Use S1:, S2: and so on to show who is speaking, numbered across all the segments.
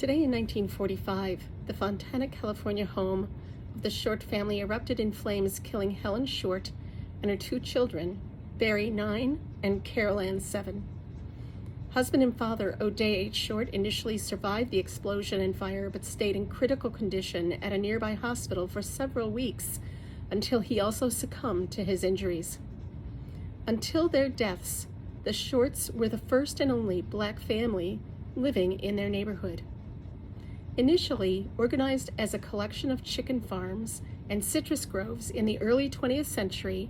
S1: Today in 1945, the Fontana, California home of the Short family erupted in flames, killing Helen Short and her two children, Barry, 9, and Carol Ann, 7. Husband and father O'Day H. Short initially survived the explosion and fire, but stayed in critical condition at a nearby hospital for several weeks until he also succumbed to his injuries. Until their deaths, the Shorts were the first and only Black family living in their neighborhood. Initially organized as a collection of chicken farms and citrus groves in the early 20th century,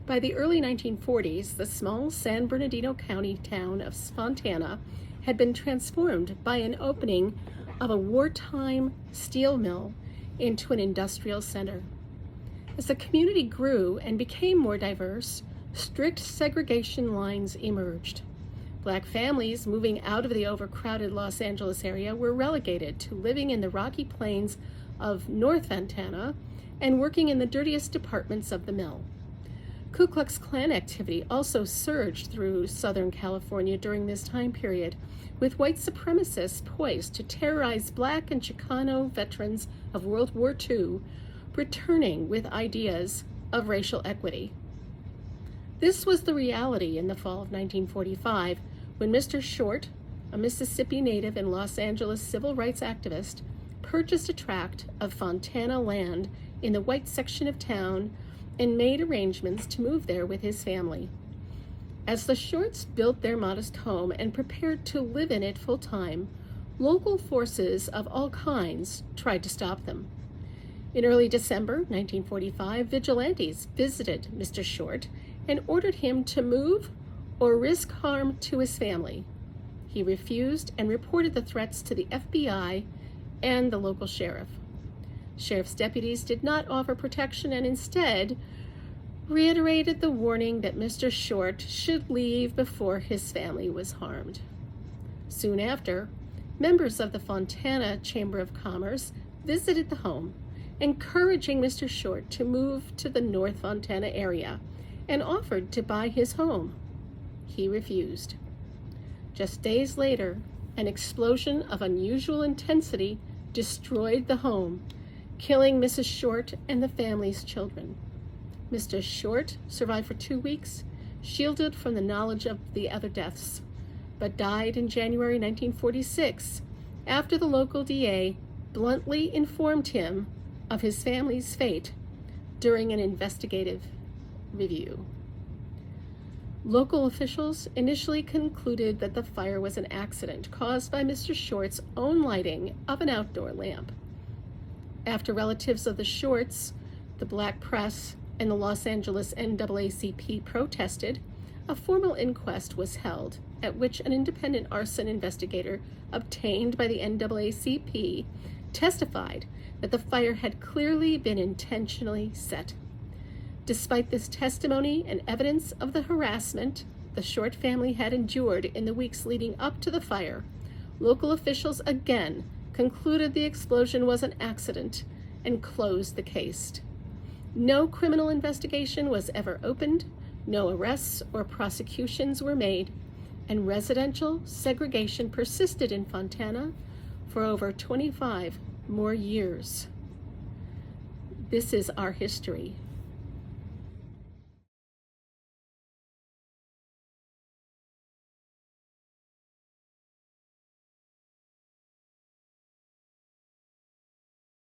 S1: by the early 1940s, the small San Bernardino County town of Fontana had been transformed by an opening of a wartime steel mill into an industrial center. As the community grew and became more diverse, strict segregation lines emerged. Black families moving out of the overcrowded Los Angeles area were relegated to living in the rocky plains of North Fontana and working in the dirtiest departments of the mill. Ku Klux Klan activity also surged through Southern California during this time period, with white supremacists poised to terrorize Black and Chicano veterans of World War II, returning with ideas of racial equity. This was the reality in the fall of 1945, when Mr. Short, a Mississippi native and Los Angeles civil rights activist, purchased a tract of Fontana land in the white section of town and made arrangements to move there with his family. As the Shorts built their modest home and prepared to live in it full-time, local forces of all kinds tried to stop them. In early December 1945, vigilantes visited Mr. Short and ordered him to move or risk harm to his family. He refused and reported the threats to the FBI and the local sheriff. Sheriff's deputies did not offer protection and instead reiterated the warning that Mr. Short should leave before his family was harmed. Soon after, members of the Fontana Chamber of Commerce visited the home, encouraging Mr. Short to move to the North Fontana area and offered to buy his home. He refused. Just days later, an explosion of unusual intensity destroyed the home, killing Mrs. Short and the family's children. Mr. Short survived for 2 weeks, shielded from the knowledge of the other deaths, but died in January 1946 after the local DA bluntly informed him of his family's fate during an investigative review. Local officials initially concluded that the fire was an accident caused by Mr. Short's own lighting of an outdoor lamp. After relatives of the Shorts, the Black press, and the Los Angeles NAACP protested, a formal inquest was held at which an independent arson investigator obtained by the NAACP testified that the fire had clearly been intentionally set. Despite this testimony and evidence of the harassment the Short family had endured in the weeks leading up to the fire, local officials again concluded the explosion was an accident and closed the case. No criminal investigation was ever opened, no arrests or prosecutions were made, and residential segregation persisted in Fontana for over 25 more years. This is our history.